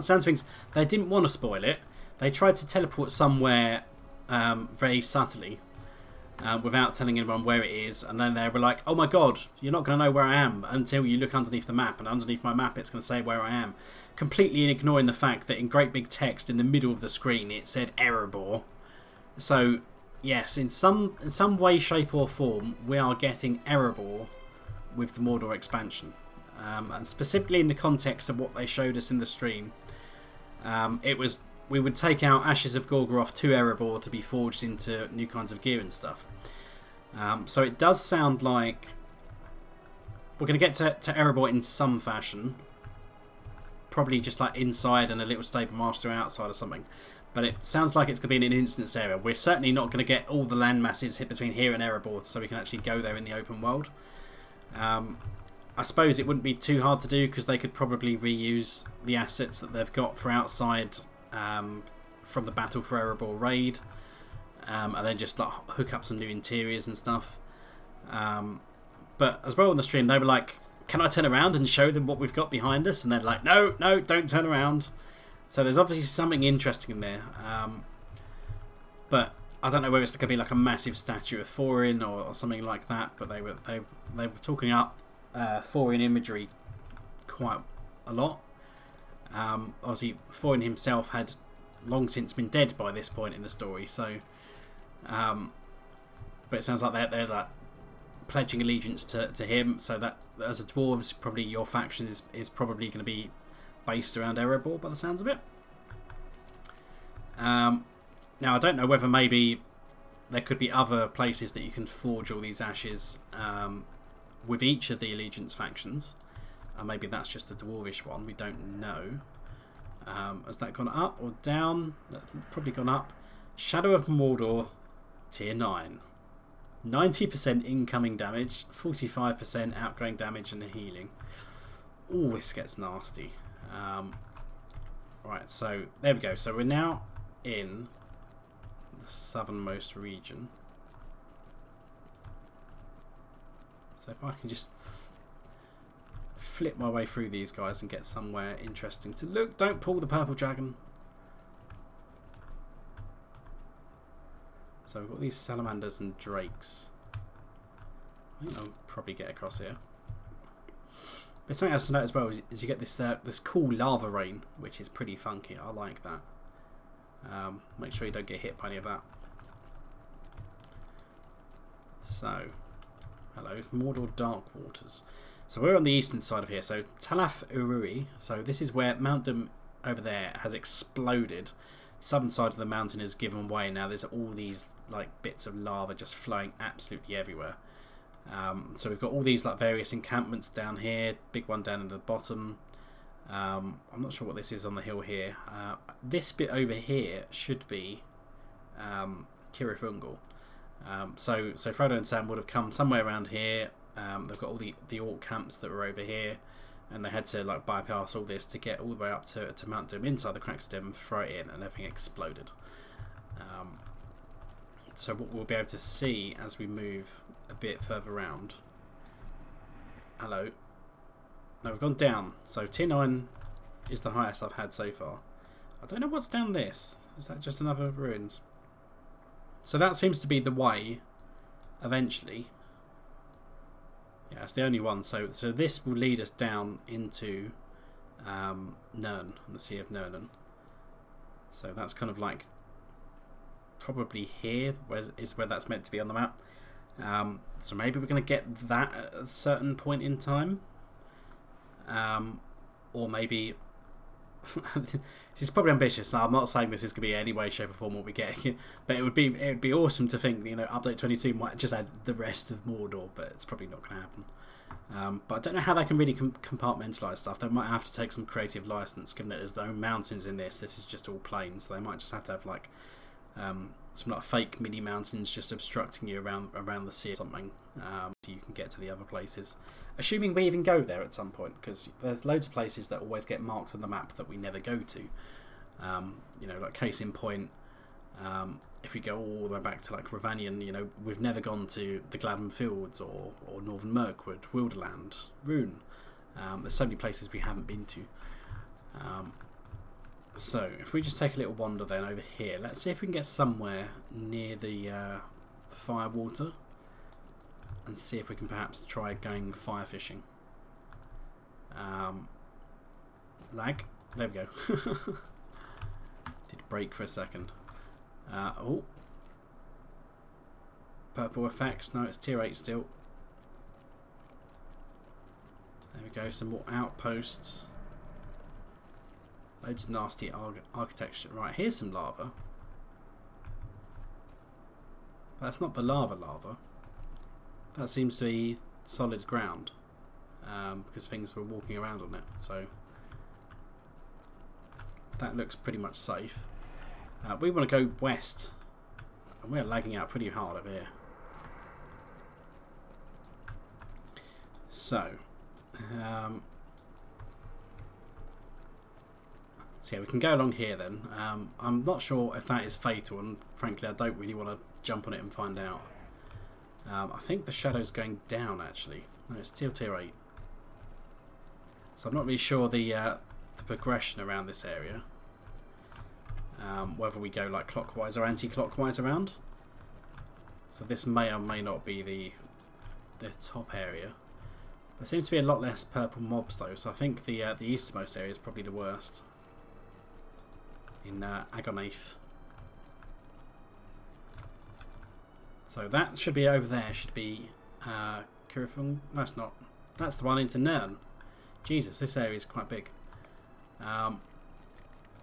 Speaker 1: sounds things they didn't want to spoil it. They tried to teleport somewhere very subtly without telling anyone where it is, and then they were like, oh my god, you're not going to know where I am until you look underneath the map, and underneath my map it's going to say where I am, completely ignoring the fact that in great big text in the middle of the screen it said Erebor. So yes, in some way, shape or form we are getting Erebor with the Mordor expansion, and specifically in the context of what they showed us in the stream. It was, we would take out Ashes of Gorgoroth to Erebor to be forged into new kinds of gear and stuff. So it does sound like we're going to get to Erebor in some fashion. Probably just like inside and a little stable master outside or something. But it sounds like it's going to be in an instance area. We're certainly not going to get all the land masses hit between here and Erebor so we can actually go there in the open world. I suppose it wouldn't be too hard to do because they could probably reuse the assets that they've got for outside from the Battle for Erebor raid, and then just like hook up some new interiors and stuff. But as well on the stream, they were like, can I turn around and show them what we've got behind us? And they're like, no, don't turn around. So there's obviously something interesting in there. But I don't know whether it's going to be like a massive statue of Thorin or something like that. But they were talking up Thorin imagery quite a lot. Obviously, Thorin himself had long since been dead by this point in the story. So, but it sounds like they're like pledging allegiance to him. So that as a dwarves, probably your faction is probably going to be based around Erebor by the sounds of it. Now I don't know whether maybe there could be other places that you can forge all these ashes with each of the allegiance factions, and maybe that's just the dwarvish one, we don't know. Has that gone up or down? That's probably gone up. Shadow of Mordor tier 9, 90% incoming damage, 45% outgoing damage and healing. Oh, this gets nasty. Right, so there we go. So we're now in the southernmost region. So if I can just flip my way through these guys and get somewhere interesting to look. Don't pull the purple dragon. So we've got these salamanders and drakes. I think I'll probably get across here. But something else to note as well is you get this cool lava rain, which is pretty funky. I like that. Make sure you don't get hit by any of that. So, hello, Mordor Dark Waters. So we're on the eastern side of here. So Talaf Urui. So this is where Mount Doom over there has exploded. The southern side of the mountain is given way. Now there's all these like bits of lava just flowing absolutely everywhere. So we've got all these like various encampments down here. Big one down in the bottom. I'm not sure what this is on the hill here. This bit over here should be Cirith Ungol. So Frodo and Sam would have come somewhere around here. They've got all the orc camps that were over here, and they had to like bypass all this to get all the way up to Mount Doom inside the Crackstone, throw it in, and everything exploded. So what we'll be able to see as we move a bit further around. Hello. No, we've gone down. So tier 9 is the highest I've had so far. I don't know what's down this. Is that just another ruins? So that seems to be the way eventually. Yeah, it's the only one. So this will lead us down into Nirn, the Sea of Nirn. So that's kind of like probably here is where that's meant to be on the map. So maybe we're going to get that at a certain point in time. Or maybe this is probably ambitious. So I'm not saying this is going to be any way, shape, or form what we get, but it would be awesome to think, you know, update 22 might just add the rest of Mordor, but it's probably not going to happen. But I don't know how they can really compartmentalize stuff. They might have to take some creative license, given that there's no mountains in this. This is just all plains, so they might just have to have like some like fake mini mountains just obstructing you around the sea or something, so you can get to the other places. Assuming we even go there at some point, because there's loads of places that always get marked on the map that we never go to. You know, like case in point, if we go all the way back to like Ravanion, you know, we've never gone to the Gladden Fields or Northern Mirkwood, Wilderland, Rune. There's so many places we haven't been to. So if we just take a little wander then over here, let's see if we can get somewhere near the Firewater and see if we can perhaps try going fire fishing. Lag. There we go. Did break for a second. Oh. Purple effects. No, it's tier 8 still. There we go. Some more outposts. Loads of nasty architecture. Right, here's some lava. That's not the lava. That seems to be solid ground, because things were walking around on it. So that looks pretty much safe. We want to go west, and we're lagging out pretty hard over here. So, so yeah, we can go along here then. I'm not sure if that is fatal, and frankly I don't really want to jump on it and find out. I think the shadow's going down actually. No, it's still tier 8. So I'm not really sure the progression around this area. Whether we go like clockwise or anti-clockwise around. So this may or may not be the top area. There seems to be a lot less purple mobs though, so I think the easternmost area is probably the worst. In Agonath. So that should be over there, should be Kirifung. No, it's not. That's the one into Nern. Jesus, this area is quite big.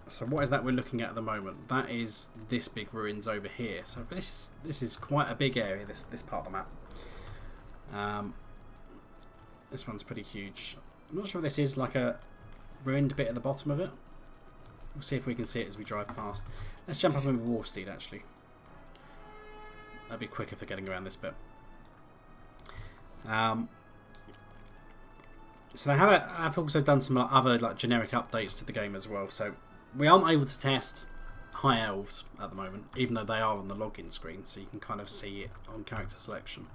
Speaker 1: So what is that we're looking at the moment? That is this big ruins over here. So this is quite a big area, this part of the map. This one's pretty huge. I'm not sure if this is like a ruined bit at the bottom of it. We'll see if we can see it as we drive past. Let's jump up in with Warsteed actually. That'd be quicker for getting around this bit. So they have also done some other like generic updates to the game as well. So we aren't able to test high elves at the moment, even though they are on the login screen, so you can kind of see it on character selection.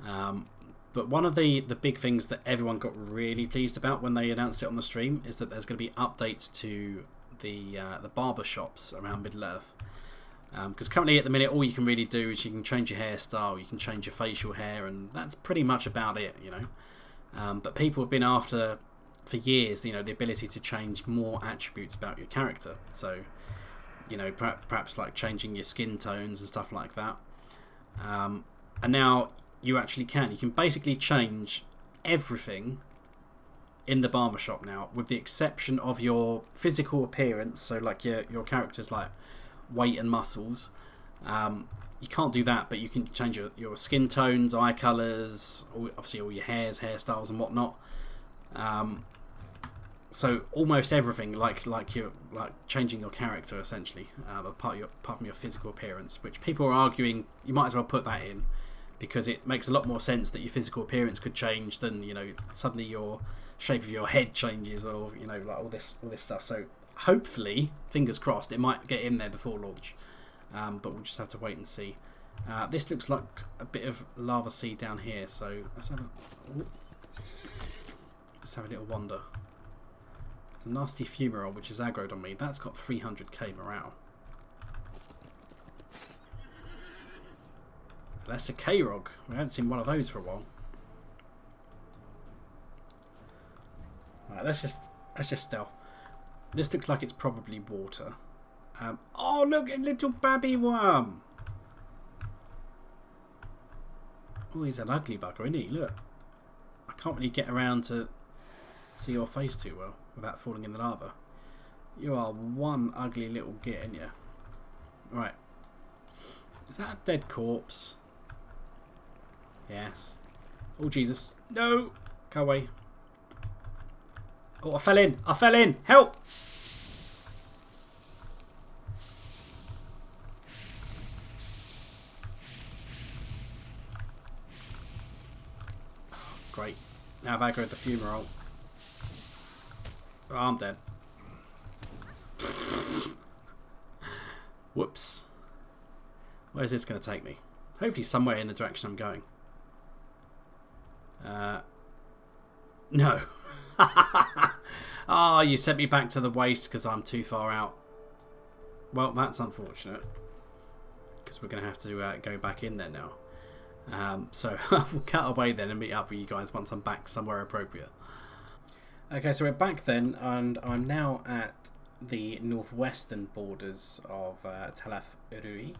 Speaker 1: But one of the big things that everyone got really pleased about when they announced it on the stream is that there's going to be updates to the barber shops around Middle-earth. Because currently at the minute all you can really do is you can change your hairstyle, you can change your facial hair, and that's pretty much about it, you know. But people have been after for years, you know, the ability to change more attributes about your character. So, you know, perhaps like changing your skin tones and stuff like that. And now you actually can. You can basically change everything in the barbershop now, with the exception of your physical appearance. So like your character's like weight and muscles. You can't do that, but you can change your skin tones, eye colours, obviously all your hairstyles and whatnot. So almost everything, like changing your character essentially, apart from your physical appearance, which people are arguing you might as well put that in, because it makes a lot more sense that your physical appearance could change than, you know, suddenly your shape of your head changes, or, you know, like all this stuff. So hopefully, fingers crossed, it might get in there before launch, but we'll just have to wait and see. This looks like a bit of lava sea down here, so let's have a little wander. It's a nasty fumarole which is aggroed on me. That's got 300k morale. That's a K-Rog. We haven't seen one of those for a while. Right, let's just stealth. This looks like it's probably water. Oh, look, a little babby worm. Oh, he's an ugly bugger, isn't he? Look. I can't really get around to see your face too well without falling in the lava. You are one ugly little git, ain't you? Right. Is that a dead corpse? Yes. Oh, Jesus. No! Go away. Oh, I fell in. I fell in. Help! Great. Now I've aggroed the fumarole. Oh, I'm dead. Whoops. Where's this going to take me? Hopefully somewhere in the direction I'm going. No. Oh, you sent me back to the waste because I'm too far out. Well, that's unfortunate. Because we're going to have to go back in there now. So we'll cut away then and meet up with you guys once I'm back somewhere appropriate. Okay, so we're back then, and I'm now at the northwestern borders of Talath Urui.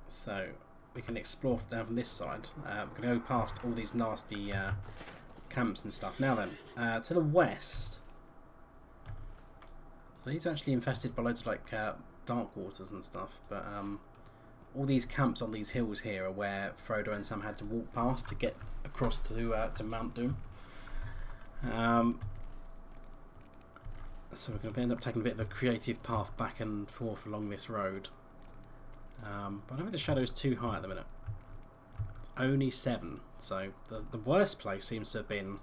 Speaker 1: So we can explore down from this side. We're going to go past all these nasty camps and stuff. Now then, to the west. So these are actually infested by loads of like dark waters and stuff, but all these camps on these hills here are where Frodo and Sam had to walk past to get across to Mount Doom. So we're going to end up taking a bit of a creative path back and forth along this road. But I don't think the shadow's too high at the minute. It's only 7, so the worst place seems to have been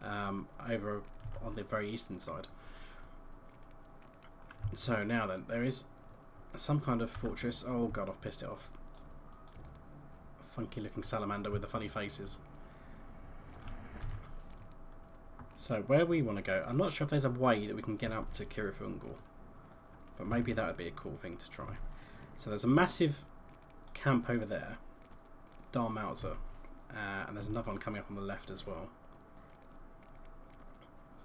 Speaker 1: over on the very eastern side. So now then, there is some kind of fortress. Oh god, I've pissed it off. A funky looking salamander with the funny faces. So where we want to go, I'm not sure if there's a way that we can get up to Cirithungol, but maybe that would be a cool thing to try. So there's a massive camp over there, Dar Mauser, and there's another one coming up on the left as well.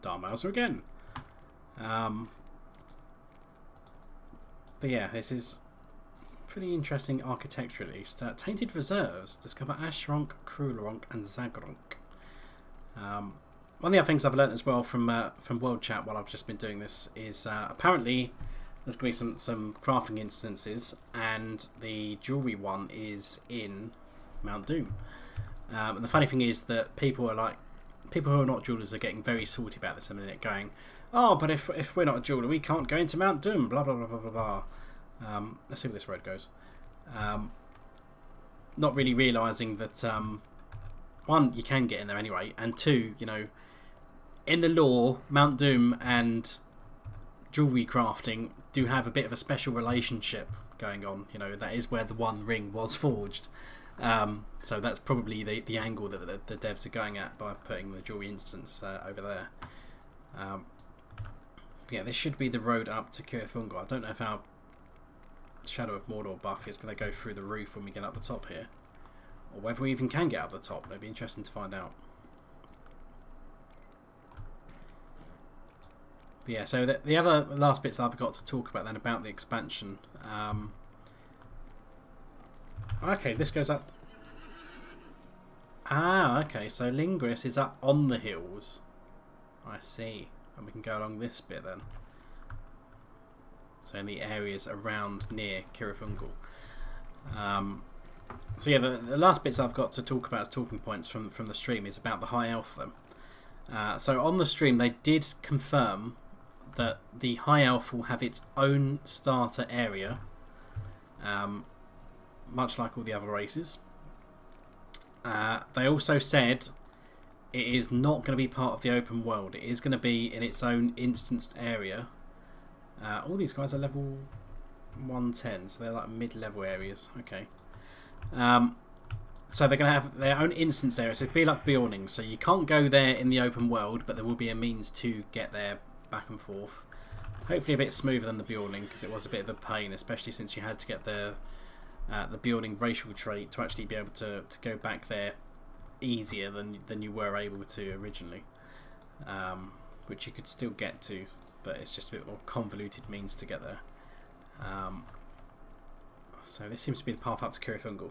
Speaker 1: Dar Mauser again. But yeah, this is pretty interesting architecture at least. Tainted Reserves. Discover Ashronk, Cruelerronk and Zagronk. One of the other things I've learnt as well from World Chat while I've just been doing this is apparently there's going to be some crafting instances, and the jewellery one is in Mount Doom. And the funny thing is that people who are not jewellers are getting very salty about this a minute, going, oh, but if we're not a jeweller, we can't go into Mount Doom, blah blah blah blah blah blah. Let's see where this road goes. Not really realising that one, you can get in there anyway, and two, you know, in the lore, Mount Doom and jewellery crafting do have a bit of a special relationship going on. You know, that is where the One Ring was forged. So that's probably the angle that the devs are going at by putting the jewellery instance over there. Yeah, this should be the road up to Cirithungol. I don't know if our Shadow of Mordor buff is going to go through the roof when we get up the top here, or whether we even can get up the top. It'd be interesting to find out. But yeah, so the other last bits I've got to talk about then about the expansion. Okay, this goes up. Ah, okay, so Lingris is up on the hills. I see. And we can go along this bit then. So in the areas around near Cirithungol. So yeah, the last bits I've got to talk about as talking points from the stream is about the High Elf then. So on the stream they did confirm that the High Elf will have its own starter area, much like all the other races. They also said it is not going to be part of the open world. It is going to be in its own instanced area. All these guys are level 110, so they're like mid-level areas. Okay. So they're going to have their own instance area. So it'll be like Bjorning. So you can't go there in the open world, but there will be a means to get there back and forth. Hopefully a bit smoother than the Bjorning, because it was a bit of a pain, especially since you had to get the Bjorning racial trait to actually be able to go back there easier than you were able to originally, which you could still get to, but it's just a bit more convoluted means to get there. So this seems to be the path up to Cirithungol.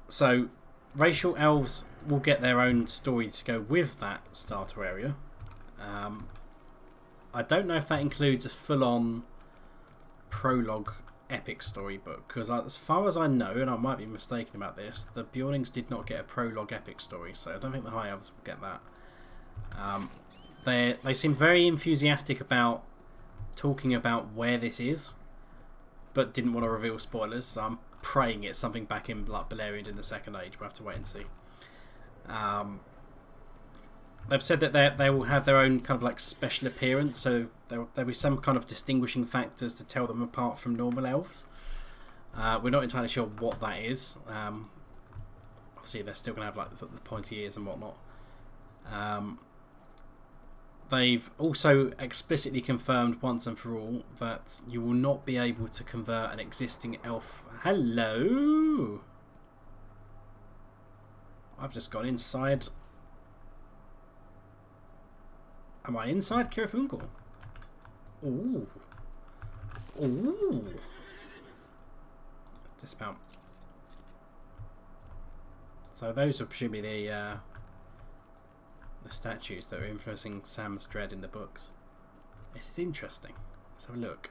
Speaker 1: So racial elves will get their own story to go with that starter area. I don't know if that includes a full-on prologue epic storybook, because as far as I know, and I might be mistaken about this, the Bjornings did not get a prologue epic story, so I don't think the High Elves will get that. They seem very enthusiastic about talking about where this is, but didn't want to reveal spoilers, so I'm praying it's something back in like Balthelion in the Second Age. We'll have to wait and see. They've said that they will have their own kind of like special appearance, so there'll be some kind of distinguishing factors to tell them apart from normal elves. We're not entirely sure what that is. Obviously, they're still going to have like the pointy ears and whatnot. They've also explicitly confirmed once and for all that you will not be able to convert an existing elf. Hello! I've just gone inside. Am I inside Kirifungor? Ooh. Ooh. Dismount. So those are presumably the statues that are influencing Sam's dread in the books. This is interesting. Let's have a look.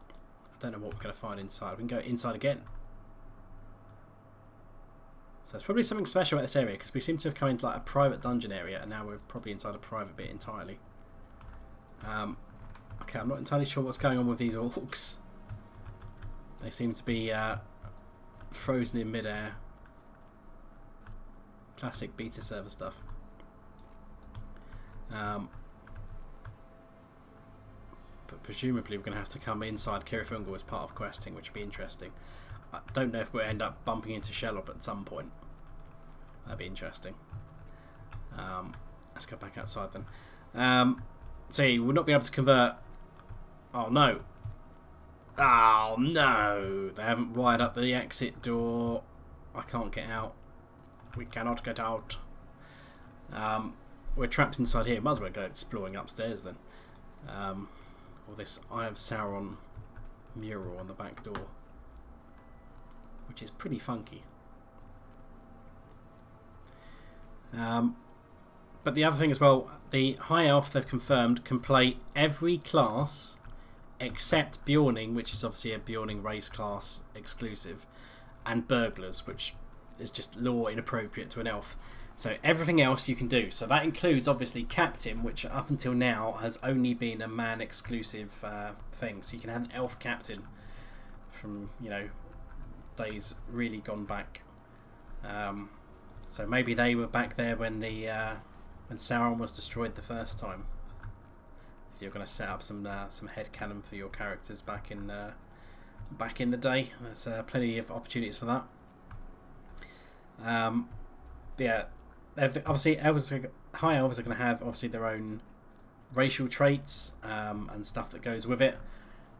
Speaker 1: I don't know what we're going to find inside. We can go inside again. So it's probably something special about this area, because we seem to have come into like a private dungeon area, and now we're probably inside a private bit entirely. Okay, I'm not entirely sure what's going on with these orcs. They seem to be frozen in midair. Classic beta server stuff. But presumably we're going to have to come inside Kirifungor as part of questing, which would be interesting. I don't know if we'll end up bumping into Shelob at some point. That'd be interesting. Let's go back outside then. So yeah, we'll not be able to convert. Oh no. Oh no. They haven't wired up the exit door. I can't get out. We cannot get out. We're trapped inside here. Might as well go exploring upstairs then. Or this Eye of Sauron mural on the back door, which is pretty funky. But the other thing as well, the High Elf they've confirmed can play every class except Bjorning, which is obviously a Bjorning race class exclusive, and Burglars, which is just lore inappropriate to an elf. So everything else you can do. So that includes obviously Captain, which up until now has only been a man exclusive thing. So you can have an elf captain from, you know, days really gone back. So maybe they were back there when when Sauron was destroyed the first time. If you're going to set up some headcanon for your characters back in the day, there's plenty of opportunities for that. Yeah, obviously High Elves are going to have obviously their own racial traits and stuff that goes with it.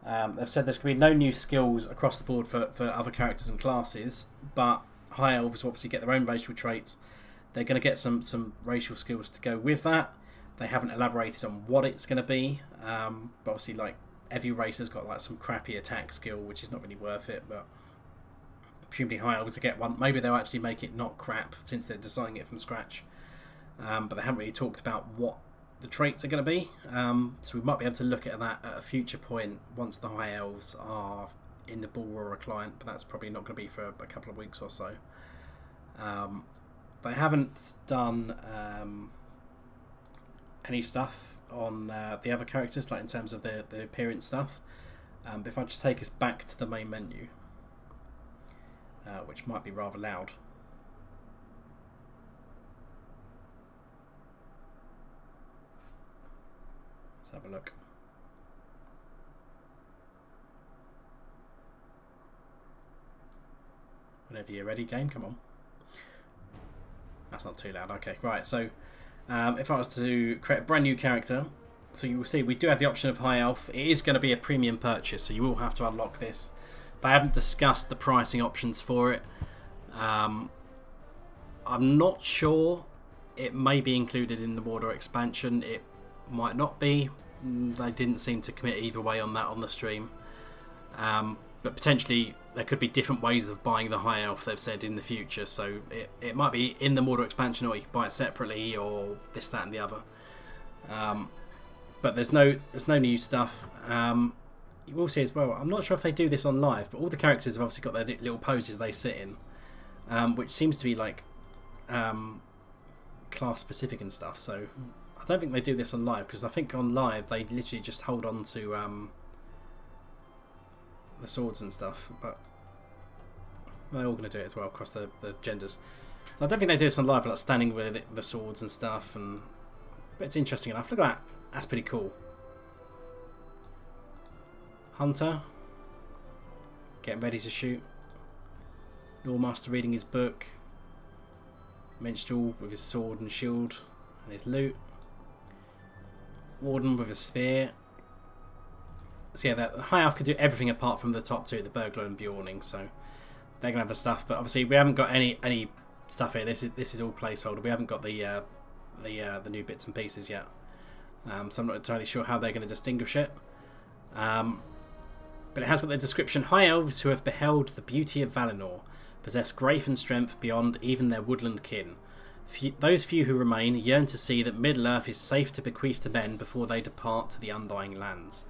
Speaker 1: They've said there's going to be no new skills across the board for other characters and classes, but High Elves will obviously get their own racial traits. They're going to get some racial skills to go with that. They haven't elaborated on what it's going to be, but obviously like every race has got like some crappy attack skill, which is not really worth it, but presumably High Elves to get one. Maybe they'll actually make it not crap since they're designing it from scratch, but they haven't really talked about what the traits are going to be, so we might be able to look at that at a future point once the High Elves are in the Balrora client, but that's probably not going to be for a couple of weeks or so. They haven't done any stuff on the other characters, like in terms of the appearance stuff. But if I just take us back to the main menu, which might be rather loud. Let's have a look. Whenever you're ready, game, come on. That's not too loud. Okay, right, so if I was to create a brand new character, so you will see we do have the option of High Elf. It is going to be a premium purchase, so you will have to unlock this. They haven't discussed the pricing options for it. I'm not sure. It may be included in the Mordor Expansion. It might not be. They didn't seem to commit either way on that on the stream. But potentially there could be different ways of buying the High Elf, they've said, in the future. So it might be in the Mordor Expansion, or you can buy it separately, or this, that and the other. but there's no new stuff. You will see as well, I'm not sure if they do this on live, but all the characters have obviously got their little poses they sit in, which seems to be like class specific and stuff. So I don't think they do this on live, because I think on live they literally just hold on to the swords and stuff, but they're all going to do it as well across the genders. So I don't think they do this on live, like standing with the swords and stuff, but it's interesting enough. Look at that, that's pretty cool. Hunter getting ready to shoot. Lawmaster reading his book. Minstrel with his sword and shield and his loot. Warden with a spear. So yeah, the High Elf could do everything apart from the top two, the Burglar and Bjorning, so they're gonna have the stuff. But obviously we haven't got any stuff here. This is all placeholder. We haven't got the new bits and pieces yet, so I'm not entirely sure how they're going to distinguish it. But it has got the description: High Elves who have beheld the beauty of Valinor possess grace and strength beyond even their woodland kin. Those few who remain yearn to see that Middle-earth is safe to bequeath to men before they depart to the Undying Lands.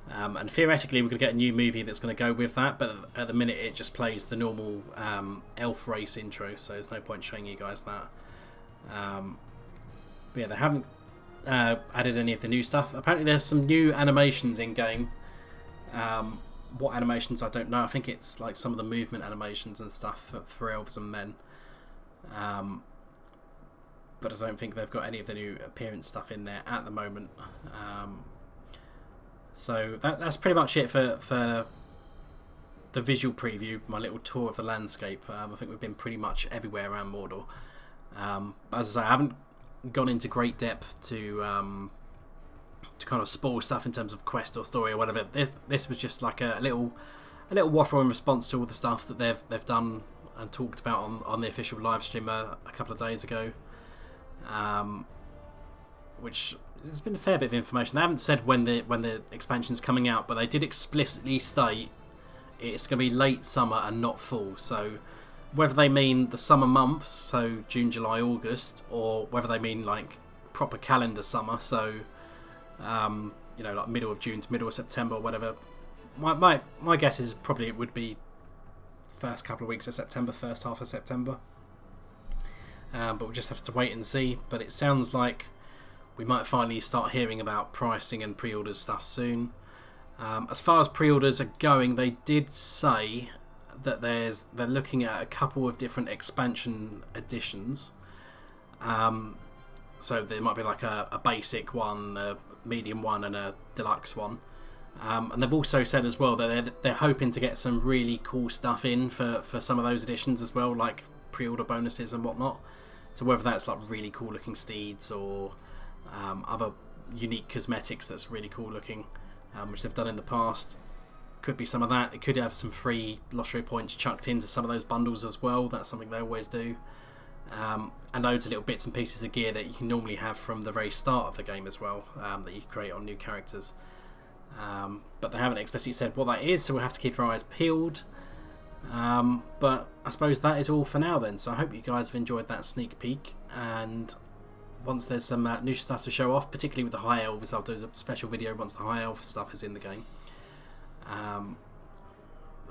Speaker 1: And theoretically we're going to get a new movie that's going to go with that, but at the minute it just plays the normal elf race intro, so there's no point showing you guys that. But yeah, they haven't added any of the new stuff. Apparently there's some new animations in game. What animations I don't know. I think it's like some of the movement animations and stuff for elves and men. But I don't think they've got any of the new appearance stuff in there at the moment. So that's pretty much it for the visual preview, my little tour of the landscape. I think we've been pretty much everywhere around Mordor. As I say, I haven't gone into great depth to kind of spoil stuff in terms of quest or story or whatever. This was just like a little waffle in response to all the stuff that they've done and talked about on the official live stream a couple of days ago. Which there's been a fair bit of information. They haven't said when the expansion's coming out, but they did explicitly state it's going to be late summer and not fall. So whether they mean the summer months, so June, July, August, or whether they mean like proper calendar summer, so like middle of June to middle of September or whatever. My guess is probably it would be first couple of weeks of September, first half of September. But we'll just have to wait and see. But it sounds like we might finally start hearing about pricing and pre-orders stuff soon. As far as pre-orders are going, they did say that they're looking at a couple of different expansion editions. So there might be like a basic one, a medium one, and a deluxe one. And they've also said as well that they're hoping to get some really cool stuff in for some of those editions as well, like pre-order bonuses and whatnot. So whether that's like really cool looking steeds or other unique cosmetics that's really cool looking, which they've done in the past, could be some of that. It could have some free LOTRO points chucked into some of those bundles as well. That's something they always do. And loads of little bits and pieces of gear that you can normally have from the very start of the game as well, that you can create on new characters. But they haven't explicitly said what that is, so we'll have to keep our eyes peeled. But I suppose that is all for now then. So I hope you guys have enjoyed that sneak peek, and once there's some new stuff to show off, particularly with the High Elves, I'll do a special video once the High Elf stuff is in the game.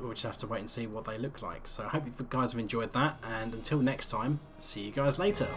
Speaker 1: We'll just have to wait and see what they look like. So I hope you guys have enjoyed that, and until next time, see you guys later.